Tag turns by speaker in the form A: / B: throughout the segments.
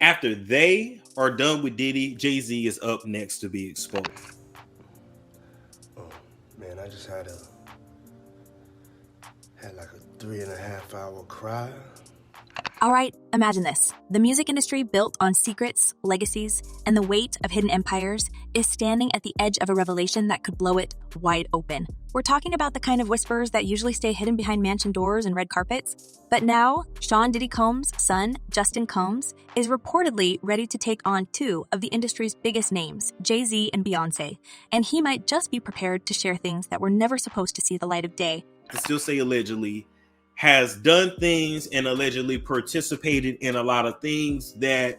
A: After they are done with Diddy, Jay-Z is up next to be exposed.
B: Oh man, I just had like a 3.5 hour cry.
C: All right, imagine this. The music industry built on secrets, legacies, and the weight of hidden empires is standing at the edge of a revelation that could blow it wide open. We're talking about the kind of whispers that usually stay hidden behind mansion doors and red carpets. But now, Sean Diddy Combs' son, Justin Combs, is reportedly ready to take on two of the industry's biggest names, Jay-Z and Beyoncé. And he might just be prepared to share things that were never supposed to see the light of day.
A: I still say allegedly, has done things and allegedly participated in a lot of things that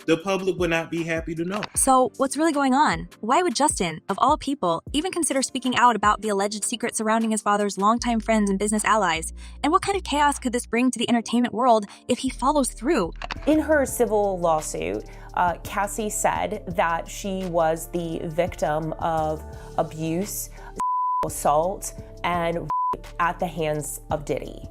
A: the public would not be happy to know.
C: So what's really going on? Why would Justin, of all people, even consider speaking out about the alleged secrets surrounding his father's longtime friends and business allies? And what kind of chaos could this bring to the entertainment world if he follows through?
D: In her civil lawsuit, Cassie said that she was the victim of abuse, assault, and at the hands of Diddy.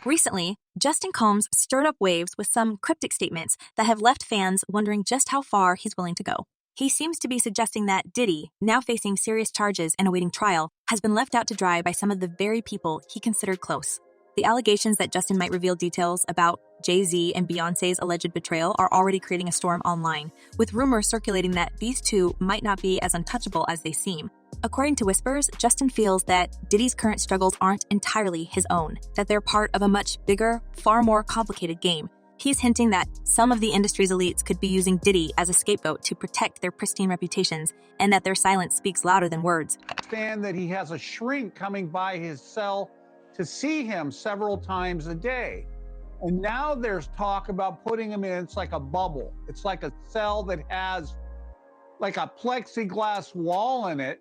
C: Recently, Justin Combs stirred up waves with some cryptic statements that have left fans wondering just how far he's willing to go. He seems to be suggesting that Diddy, now facing serious charges and awaiting trial, has been left out to dry by some of the very people he considered close. The allegations that Justin might reveal details about Jay-Z and Beyoncé's alleged betrayal are already creating a storm online, with rumors circulating that these two might not be as untouchable as they seem. According to whispers, Justin feels that Diddy's current struggles aren't entirely his own, that they're part of a much bigger, far more complicated game. He's hinting that some of the industry's elites could be using Diddy as a scapegoat to protect their pristine reputations, and that their silence speaks louder than words.
E: Understand that he has a shrink coming by his cell to see him several times a day. And now there's talk about putting him in, it's like a bubble. It's like a cell that has like a plexiglass wall in it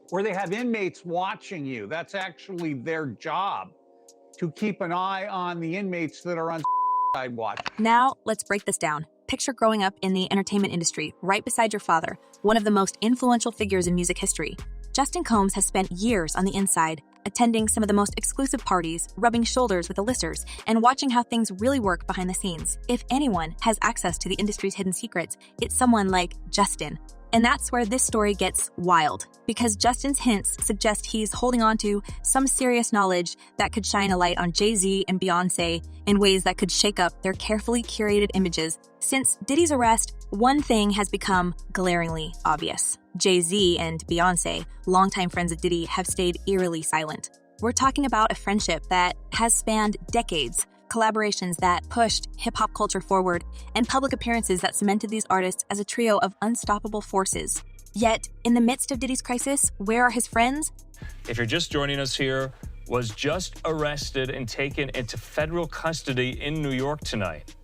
E: where they have inmates watching you. That's actually their job, to keep an eye on the inmates that are on side watch.
C: Now, let's break this down. Picture growing up in the entertainment industry, right beside your father, one of the most influential figures in music history. Justin Combs has spent years on the inside, attending some of the most exclusive parties, rubbing shoulders with the listers, and watching how things really work behind the scenes. If anyone has access to the industry's hidden secrets, it's someone like Justin. And that's where this story gets wild, because Justin's hints suggest he's holding on to some serious knowledge that could shine a light on Jay-Z and Beyoncé in ways that could shake up their carefully curated images. Since Diddy's arrest, one thing has become glaringly obvious. Jay-Z and Beyoncé, longtime friends of Diddy, have stayed eerily silent. We're talking about a friendship that has spanned decades, collaborations that pushed hip-hop culture forward, and public appearances that cemented these artists as a trio of unstoppable forces. Yet, in the midst of Diddy's crisis, where are his friends?
F: If you're just joining us here, was just arrested and taken into federal custody in New York tonight.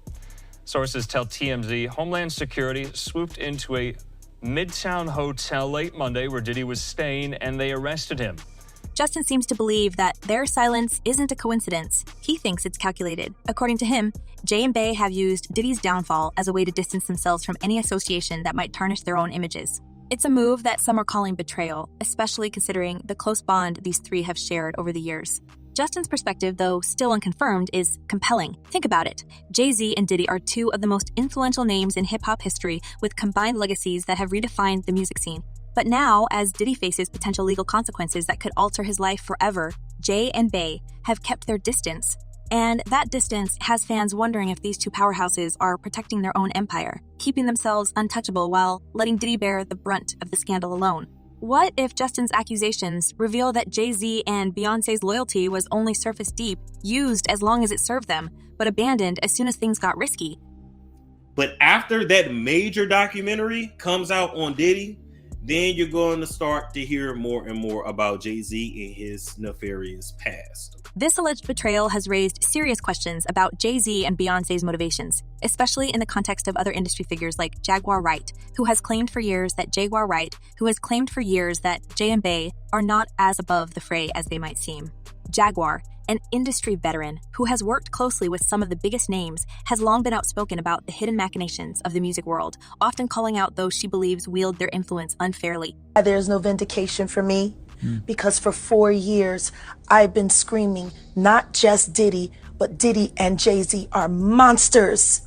F: Sources tell TMZ Homeland Security swooped into a Midtown hotel late Monday where Diddy was staying, and they arrested him.
C: Justin seems to believe that their silence isn't a coincidence. He thinks it's calculated. According to him, Jay and Bey have used Diddy's downfall as a way to distance themselves from any association that might tarnish their own images. It's a move that some are calling betrayal, especially considering the close bond these three have shared over the years. Justin's perspective, though still unconfirmed, is compelling. Think about it. Jay-Z and Diddy are two of the most influential names in hip-hop history, with combined legacies that have redefined the music scene. But now, as Diddy faces potential legal consequences that could alter his life forever, Jay and Bey have kept their distance. And that distance has fans wondering if these two powerhouses are protecting their own empire, keeping themselves untouchable while letting Diddy bear the brunt of the scandal alone. What if Justin's accusations reveal that Jay-Z and Beyoncé's loyalty was only surface deep, used as long as it served them, but abandoned as soon as things got risky?
A: But after that major documentary comes out on Diddy, then you're going to start to hear more and more about Jay-Z and his nefarious past.
C: This alleged betrayal has raised serious questions about Jay-Z and Beyoncé's motivations, especially in the context of other industry figures like Jaguar Wright, who has claimed for years that Jay and Bey are not as above the fray as they might seem. Jaguar, an industry veteran who has worked closely with some of the biggest names, has long been outspoken about the hidden machinations of the music world, often calling out those she believes wield their influence unfairly.
G: There's no vindication for me because for 4 years I've been screaming not just Diddy, but Diddy and Jay-Z are monsters.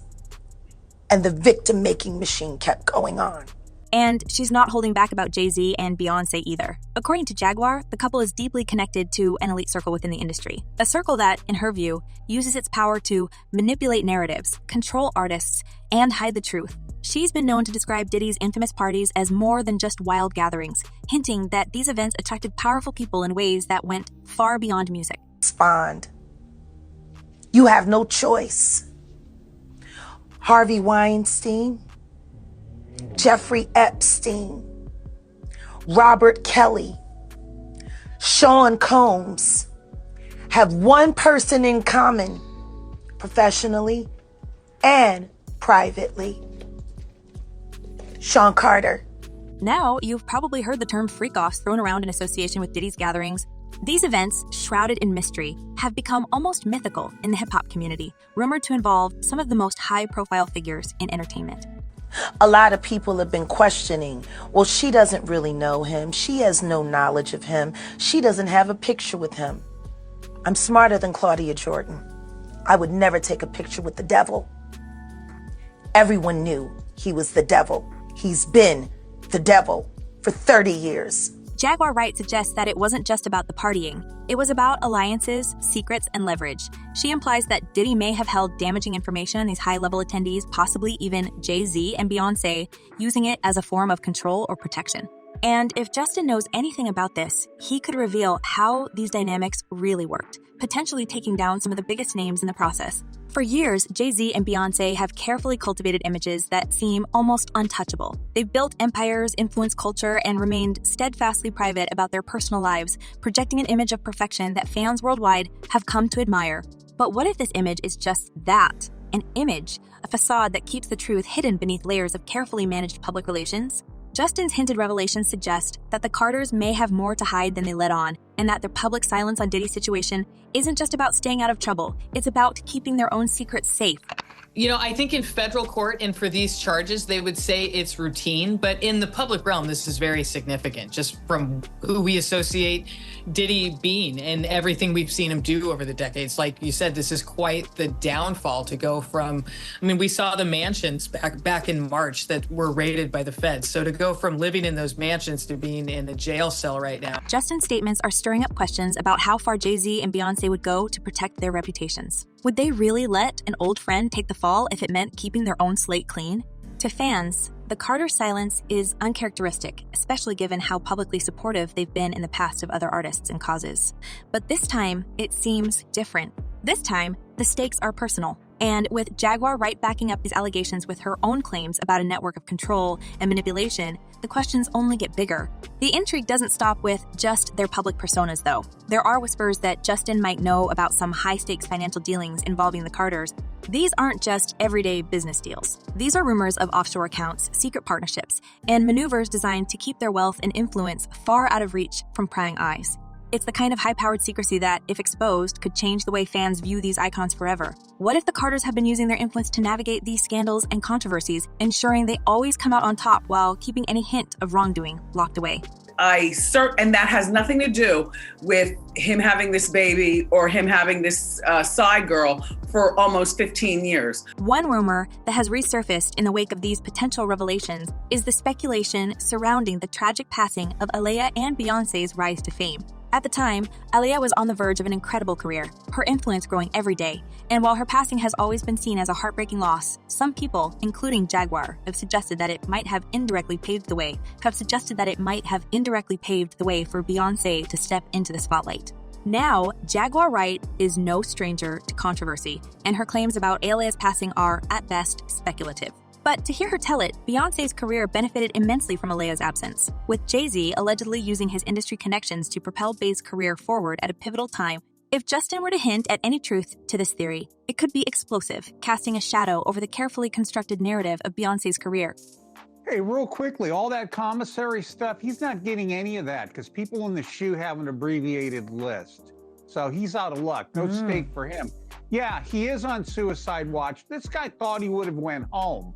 G: And the victim-making machine kept going on.
C: And she's not holding back about Jay-Z and Beyoncé either. According to Jaguar, the couple is deeply connected to an elite circle within the industry. A circle that, in her view, uses its power to manipulate narratives, control artists, and hide the truth. She's been known to describe Diddy's infamous parties as more than just wild gatherings, hinting that these events attracted powerful people in ways that went far beyond music.
G: Respond. You have no choice. Harvey Weinstein, Jeffrey Epstein, Robert Kelly, Sean Combs have one person in common, professionally and privately. Sean Carter.
C: Now, you've probably heard the term freak-offs thrown around in association with Diddy's gatherings. These events, shrouded in mystery, have become almost mythical in the hip-hop community, rumored to involve some of the most high-profile figures in entertainment.
G: A lot of people have been questioning, well, she doesn't really know him. She has no knowledge of him. She doesn't have a picture with him. I'm smarter than Claudia Jordan. I would never take a picture with the devil. Everyone knew he was the devil. He's been the devil for 30 years.
C: Jaguar Wright suggests that it wasn't just about the partying. It was about alliances, secrets, and leverage. She implies that Diddy may have held damaging information on these high-level attendees, possibly even Jay-Z and Beyoncé, using it as a form of control or protection. And if Justin knows anything about this, he could reveal how these dynamics really worked, potentially taking down some of the biggest names in the process. For years, Jay-Z and Beyoncé have carefully cultivated images that seem almost untouchable. They've built empires, influenced culture, and remained steadfastly private about their personal lives, projecting an image of perfection that fans worldwide have come to admire. But what if this image is just that? An image, a facade that keeps the truth hidden beneath layers of carefully managed public relations? Justin's hinted revelations suggest that the Carters may have more to hide than they let on, and that their public silence on Diddy's situation isn't just about staying out of trouble, it's about keeping their own secrets safe.
H: You know, I think in federal court and for these charges, they would say it's routine, but in the public realm, this is very significant, just from who we associate Diddy being and everything we've seen him do over the decades. Like you said, this is quite the downfall to go from, I mean, we saw the mansions back in March that were raided by the feds. So to go from living in those mansions to being in a jail cell right now.
C: Justin's statements are stirring up questions about how far Jay-Z and Beyoncé would go to protect their reputations. Would they really let an old friend take the fall if it meant keeping their own slate clean? To fans, the Carter silence is uncharacteristic, especially given how publicly supportive they've been in the past of other artists and causes. But this time, it seems different. This time, the stakes are personal. And with Jaguar Wright backing up these allegations with her own claims about a network of control and manipulation, the questions only get bigger. The intrigue doesn't stop with just their public personas, though. There are whispers that Justin might know about some high-stakes financial dealings involving the Carters. These aren't just everyday business deals. These are rumors of offshore accounts, secret partnerships, and maneuvers designed to keep their wealth and influence far out of reach from prying eyes. It's the kind of high-powered secrecy that, if exposed, could change the way fans view these icons forever. What if the Carters have been using their influence to navigate these scandals and controversies, ensuring they always come out on top while keeping any hint of wrongdoing locked away?
I: And that has nothing to do with him having this baby or him having this side girl for almost 15 years.
C: One rumor that has resurfaced in the wake of these potential revelations is the speculation surrounding the tragic passing of Aaliyah and Beyoncé's rise to fame. At the time, Aaliyah was on the verge of an incredible career, her influence growing every day. And while her passing has always been seen as a heartbreaking loss, some people, including Jaguar, have suggested that it might have indirectly paved the way for Beyoncé to step into the spotlight. Now, Jaguar Wright is no stranger to controversy, and her claims about Aaliyah's passing are, at best, speculative. But to hear her tell it, Beyoncé's career benefited immensely from Aaliyah's absence, with Jay-Z allegedly using his industry connections to propel Bey's career forward at a pivotal time. If Justin were to hint at any truth to this theory, it could be explosive, casting a shadow over the carefully constructed narrative of Beyoncé's career.
E: Hey, real quickly, all that commissary stuff, he's not getting any of that because people in the shoe have an abbreviated list. So he's out of luck. No stake for him. Yeah, he is on suicide watch. This guy thought he would have went home.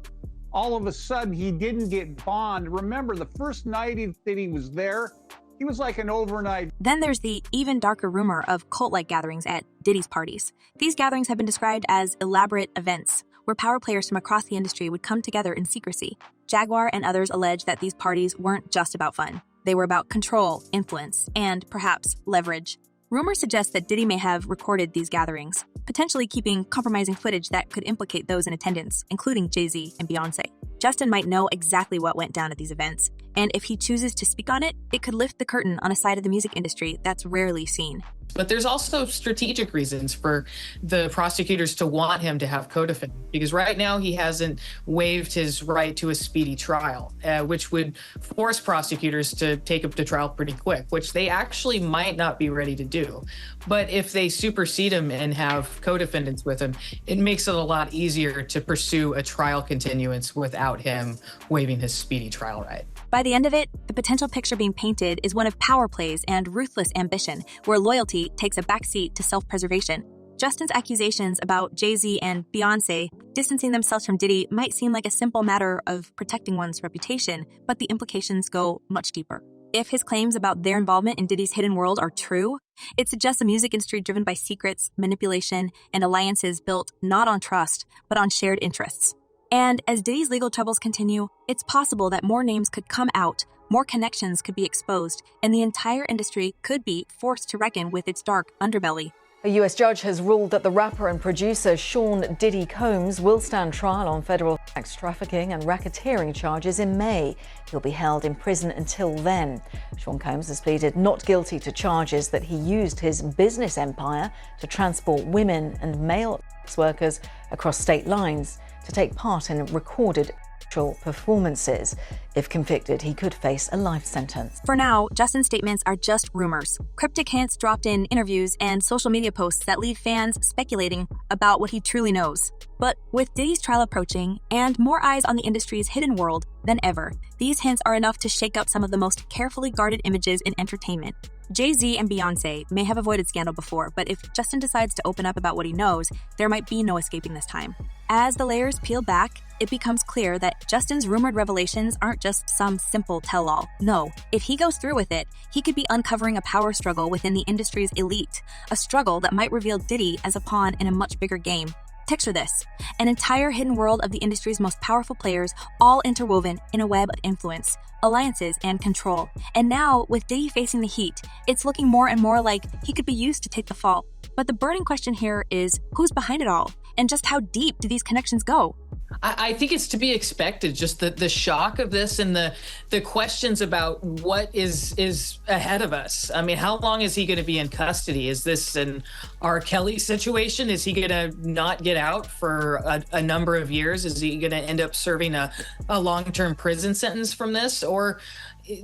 E: All of a sudden, he didn't get bond. Remember, the first night that he was there, he was like an overnight.
C: Then there's the even darker rumor of cult-like gatherings at Diddy's parties. These gatherings have been described as elaborate events, where power players from across the industry would come together in secrecy. Jaguar and others allege that these parties weren't just about fun. They were about control, influence, and perhaps leverage. Rumors suggest that Diddy may have recorded these gatherings, potentially keeping compromising footage that could implicate those in attendance, including Jay-Z and Beyoncé. Justin might know exactly what went down at these events, and if he chooses to speak on it, it could lift the curtain on a side of the music industry that's rarely seen.
H: But there's also strategic reasons for the prosecutors to want him to have co-defendants, because right now he hasn't waived his right to a speedy trial, which would force prosecutors to take him to trial pretty quick, which they actually might not be ready to do. But if they supersede him and have co-defendants with him, it makes it a lot easier to pursue a trial continuance without him waiving his speedy trial right.
C: By the end of it, the potential picture being painted is one of power plays and ruthless ambition, where loyalty takes a backseat to self-preservation. Justin's accusations about Jay-Z and Beyoncé distancing themselves from Diddy might seem like a simple matter of protecting one's reputation, but the implications go much deeper. If his claims about their involvement in Diddy's hidden world are true, it suggests a music industry driven by secrets, manipulation, and alliances built not on trust, but on shared interests. And as Diddy's legal troubles continue, it's possible that more names could come out, more connections could be exposed, and the entire industry could be forced to reckon with its dark underbelly.
J: A U.S. judge has ruled that the rapper and producer Sean Diddy Combs will stand trial on federal sex trafficking and racketeering charges in May. He'll be held in prison until then. Sean Combs has pleaded not guilty to charges that he used his business empire to transport women and male sex workers across state lines to take part in recorded sexual performances. If convicted, he could face a life sentence.
C: For now, Justin's statements are just rumors, cryptic hints dropped in interviews and social media posts that leave fans speculating about what he truly knows. But with Diddy's trial approaching and more eyes on the industry's hidden world than ever, these hints are enough to shake up some of the most carefully guarded images in entertainment. Jay-Z and Beyoncé may have avoided scandal before, but if Justin decides to open up about what he knows, there might be no escaping this time. As the layers peel back, it becomes clear that Justin's rumored revelations aren't just some simple tell-all. No, if he goes through with it, he could be uncovering a power struggle within the industry's elite, a struggle that might reveal Diddy as a pawn in a much bigger game. Picture this, an entire hidden world of the industry's most powerful players, all interwoven in a web of influence, alliances, and control. And now, with Diddy facing the heat, it's looking more and more like he could be used to take the fall. But the burning question here is, who's behind it all? And just how deep do these connections go?
H: I think it's to be expected, just the shock of this and the questions about what is ahead of us. I mean, how long is he going to be in custody? Is this an R. Kelly situation? Is he going to not get out for a number of years? Is he going to end up serving a long-term prison sentence from this? Or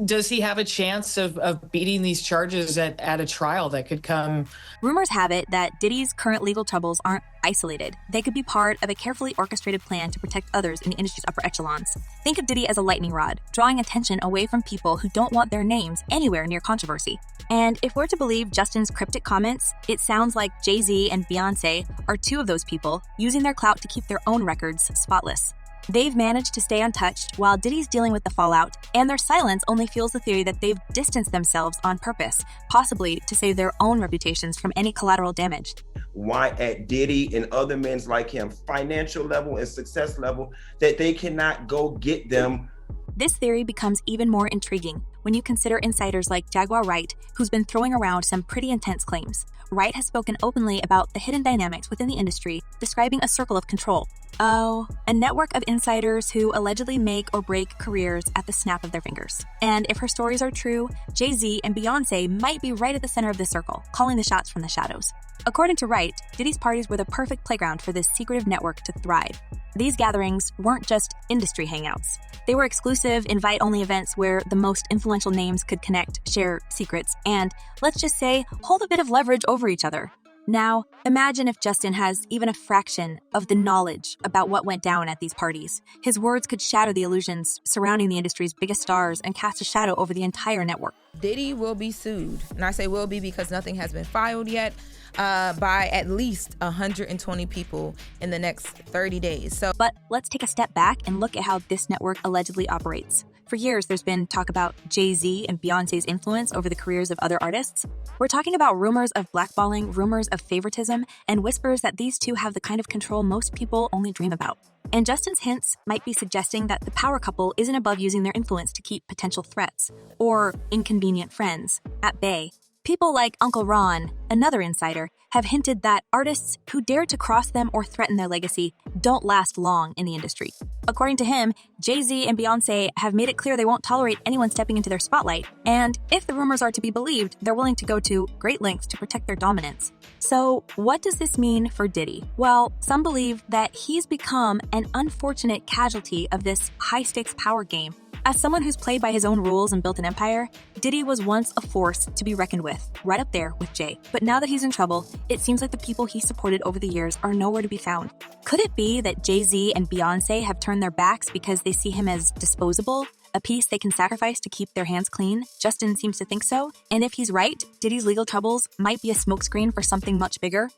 H: does he have a chance of beating these charges at a trial that could come?
C: Rumors have it that Diddy's current legal troubles aren't isolated. They could be part of a carefully orchestrated plan to protect others in the industry's upper echelons. Think of Diddy as a lightning rod, drawing attention away from people who don't want their names anywhere near controversy. And if we're to believe Justin's cryptic comments, it sounds like Jay-Z and Beyoncé are two of those people, using their clout to keep their own records spotless. They've managed to stay untouched while Diddy's dealing with the fallout, and their silence only fuels the theory that they've distanced themselves on purpose, possibly to save their own reputations from any collateral damage.
K: Why at Diddy and other men like him, financial level and success level, that they cannot go get them.
C: This theory becomes even more intriguing when you consider insiders like Jaguar Wright, who's been throwing around some pretty intense claims. Wright has spoken openly about the hidden dynamics within the industry, describing a circle of control. Oh, a network of insiders who allegedly make or break careers at the snap of their fingers. And if her stories are true, Jay-Z and Beyoncé might be right at the center of this circle, calling the shots from the shadows. According to Wright, Diddy's parties were the perfect playground for this secretive network to thrive. These gatherings weren't just industry hangouts. They were exclusive, invite-only events where the most influential names could connect, share secrets, and, let's just say, hold a bit of leverage over each other. Now, imagine if Justin has even a fraction of the knowledge about what went down at these parties. His words could shatter the illusions surrounding the industry's biggest stars and cast a shadow over the entire network.
L: Diddy will be sued, and I say will be because nothing has been filed yet, by at least 120 people in the next 30 days. But
C: let's take a step back and look at how this network allegedly operates. For years, there's been talk about Jay-Z and Beyoncé's influence over the careers of other artists. We're talking about rumors of blackballing, rumors of favoritism, and whispers that these two have the kind of control most people only dream about. And Justin's hints might be suggesting that the power couple isn't above using their influence to keep potential threats or inconvenient friends at bay. People like Uncle Ron, another insider, have hinted that artists who dare to cross them or threaten their legacy don't last long in the industry. According to him, Jay-Z and Beyoncé have made it clear they won't tolerate anyone stepping into their spotlight, and if the rumors are to be believed, they're willing to go to great lengths to protect their dominance. So, what does this mean for Diddy? Well, some believe that he's become an unfortunate casualty of this high-stakes power game. As someone who's played by his own rules and built an empire, Diddy was once a force to be reckoned with, right up there with Jay. But now that he's in trouble, it seems like the people he supported over the years are nowhere to be found. Could it be that Jay-Z and Beyoncé have turned their backs because they see him as disposable, a piece they can sacrifice to keep their hands clean? Justin seems to think so. And if he's right, Diddy's legal troubles might be a smokescreen for something much bigger.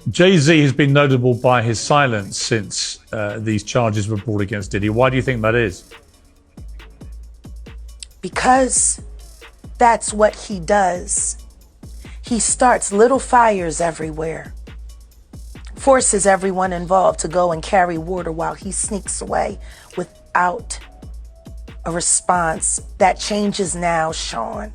M: Jay-Z has been notable by his silence since these charges were brought against Diddy. Why do you think that is?
G: Because that's what he does. He starts little fires everywhere, forces everyone involved to go and carry water while he sneaks away without a response. That changes now, Sean.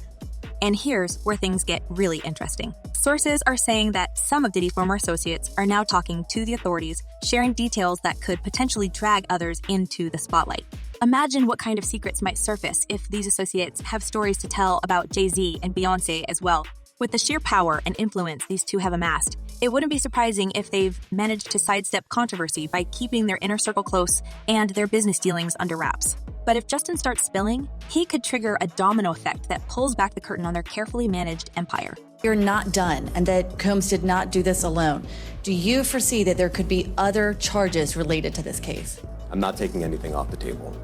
C: And here's where things get really interesting. Sources are saying that some of Diddy's former associates are now talking to the authorities, sharing details that could potentially drag others into the spotlight. Imagine what kind of secrets might surface if these associates have stories to tell about Jay-Z and Beyoncé as well. With the sheer power and influence these two have amassed, it wouldn't be surprising if they've managed to sidestep controversy by keeping their inner circle close and their business dealings under wraps. But if Justin starts spilling, he could trigger a domino effect that pulls back the curtain on their carefully managed empire.
N: You're not done, and that Combs did not do this alone. Do you foresee that there could be other charges related to this case?
B: I'm not taking anything off the table.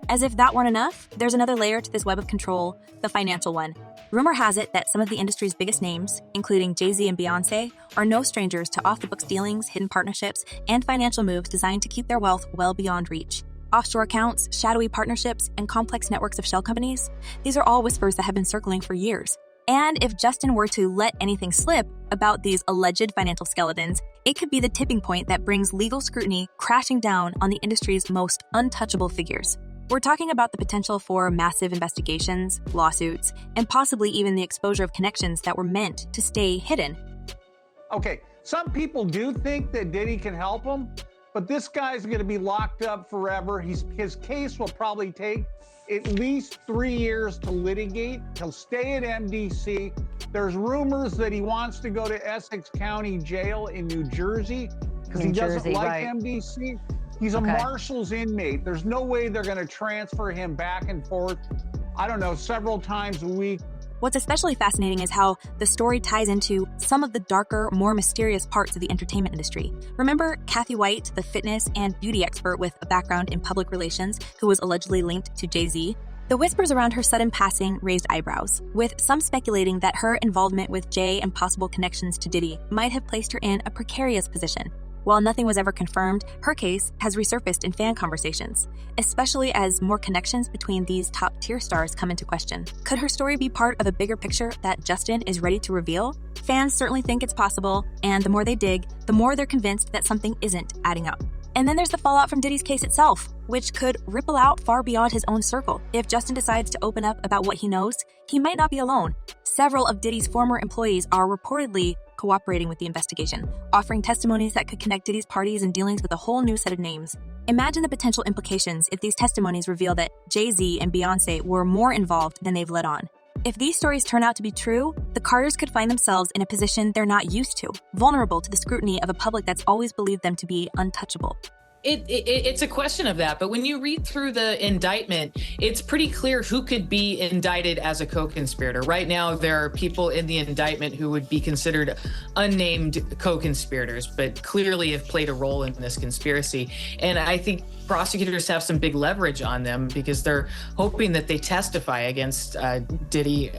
C: As if that weren't enough, there's another layer to this web of control, the financial one. Rumor has it that some of the industry's biggest names, including Jay-Z and Beyoncé, are no strangers to off-the-books dealings, hidden partnerships, and financial moves designed to keep their wealth well beyond reach. Offshore accounts, shadowy partnerships, and complex networks of shell companies, these are all whispers that have been circling for years. And if Justin were to let anything slip about these alleged financial skeletons, it could be the tipping point that brings legal scrutiny crashing down on the industry's most untouchable figures. We're talking about the potential for massive investigations, lawsuits, and possibly even the exposure of connections that were meant to stay hidden.
E: Okay, some people do think that Diddy can help him, but this guy's going to be locked up forever. His case will probably take at least 3 years to litigate. He'll stay at MDC. There's rumors that he wants to go to Essex County Jail in New Jersey because he doesn't like MDC. He's a marshal's inmate. There's no way they're going to transfer him back and forth, I don't know, several times a week.
C: What's especially fascinating is how the story ties into some of the darker, more mysterious parts of the entertainment industry. Remember Kathy White, the fitness and beauty expert with a background in public relations, who was allegedly linked to Jay-Z? The whispers around her sudden passing raised eyebrows, with some speculating that her involvement with Jay and possible connections to Diddy might have placed her in a precarious position. While nothing was ever confirmed, her case has resurfaced in fan conversations, especially as more connections between these top-tier stars come into question. Could her story be part of a bigger picture that Justin is ready to reveal? Fans certainly think it's possible, and the more they dig, the more they're convinced that something isn't adding up. And then there's the fallout from Diddy's case itself, which could ripple out far beyond his own circle. If Justin decides to open up about what he knows, he might not be alone. Several of Diddy's former employees are reportedly cooperating with the investigation, offering testimonies that could connect Diddy's parties and dealings with a whole new set of names. Imagine the potential implications if these testimonies reveal that Jay-Z and Beyoncé were more involved than they've let on. If these stories turn out to be true, the Carters could find themselves in a position they're not used to, vulnerable to the scrutiny of a public that's always believed them to be untouchable.
H: It's a question of that, but when you read through the indictment, it's pretty clear who could be indicted as a co-conspirator. Right now, there are people in the indictment who would be considered unnamed co-conspirators, but clearly have played a role in this conspiracy. And I think prosecutors have some big leverage on them because they're hoping that they testify against Diddy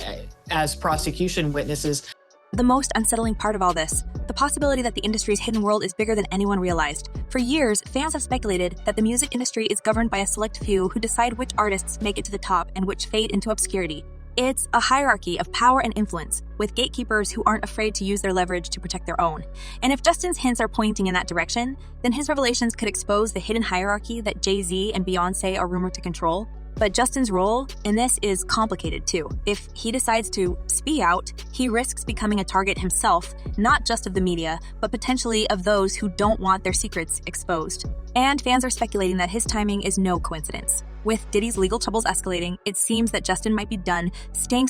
H: as prosecution witnesses.
C: the most unsettling part of all this, the possibility that the industry's hidden world is bigger than anyone realized. For years, fans have speculated that the music industry is governed by a select few who decide which artists make it to the top and which fade into obscurity. It's a hierarchy of power and influence, with gatekeepers who aren't afraid to use their leverage to protect their own. And if Justin's hints are pointing in that direction, then his revelations could expose the hidden hierarchy that Jay-Z and Beyoncé are rumored to control. But Justin's role in this is complicated too. If he decides to speak out, he risks becoming a target himself, not just of the media, but potentially of those who don't want their secrets exposed. And fans are speculating that his timing is no coincidence. With Diddy's legal troubles escalating, it seems that Justin might be done staying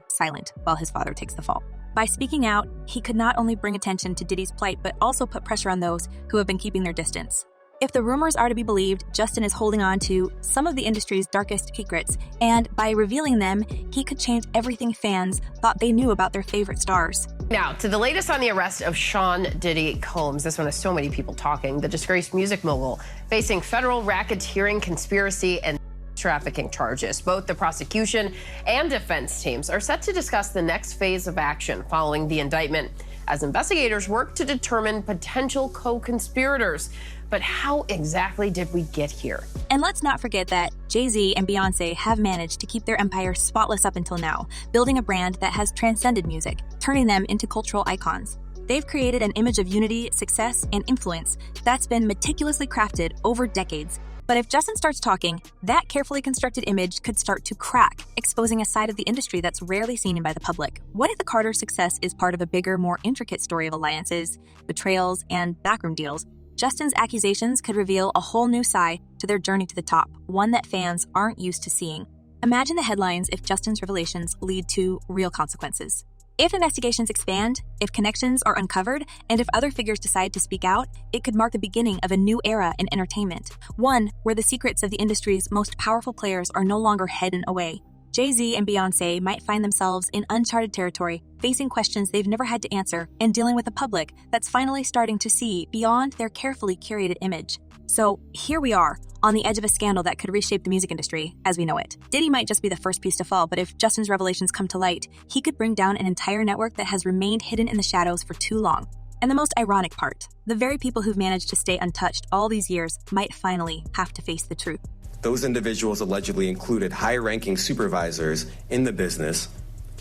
C: silent while his father takes the fall. By speaking out, he could not only bring attention to Diddy's plight, but also put pressure on those who have been keeping their distance. If the rumors are to be believed, Justin is holding on to some of the industry's darkest secrets, and by revealing them, he could change everything fans thought they knew about their favorite stars.
O: Now, to the latest on the arrest of Sean Diddy Combs. This one has so many people talking. The disgraced music mogul facing federal racketeering, conspiracy, and trafficking charges. Both the prosecution and defense teams are set to discuss the next phase of action following the indictment as investigators work to determine potential co-conspirators. But how exactly did we get here?
C: And let's not forget that Jay-Z and Beyoncé have managed to keep their empire spotless up until now, building a brand that has transcended music, turning them into cultural icons. They've created an image of unity, success, and influence that's been meticulously crafted over decades. But if Justin starts talking, that carefully constructed image could start to crack, exposing a side of the industry that's rarely seen by the public. What if the Carter's success is part of a bigger, more intricate story of alliances, betrayals, and backroom deals? Justin's accusations could reveal a whole new side to their journey to the top, one that fans aren't used to seeing. Imagine the headlines if Justin's revelations lead to real consequences. If investigations expand, if connections are uncovered, and if other figures decide to speak out, it could mark the beginning of a new era in entertainment, one where the secrets of the industry's most powerful players are no longer hidden away. Jay-Z and Beyoncé might find themselves in uncharted territory, facing questions they've never had to answer and dealing with a public that's finally starting to see beyond their carefully curated image. So here we are, on the edge of a scandal that could reshape the music industry as we know it. Diddy might just be the first piece to fall, but if Justin's revelations come to light, he could bring down an entire network that has remained hidden in the shadows for too long. And the most ironic part, the very people who've managed to stay untouched all these years might finally have to face the truth.
P: Those individuals allegedly included high-ranking supervisors in the business,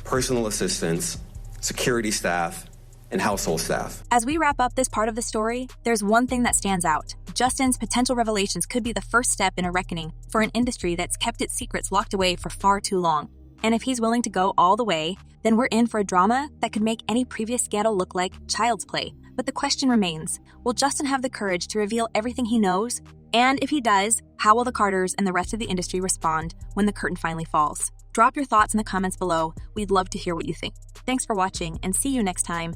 P: personal assistants, security staff, and household staff.
C: As we wrap up this part of the story, there's one thing that stands out. Justin's potential revelations could be the first step in a reckoning for an industry that's kept its secrets locked away for far too long. And if he's willing to go all the way, then we're in for a drama that could make any previous scandal look like child's play. But the question remains, will Justin have the courage to reveal everything he knows? And if he does, how will the Carters and the rest of the industry respond when the curtain finally falls? Drop your thoughts in the comments below. We'd love to hear what you think. Thanks for watching, and see you next time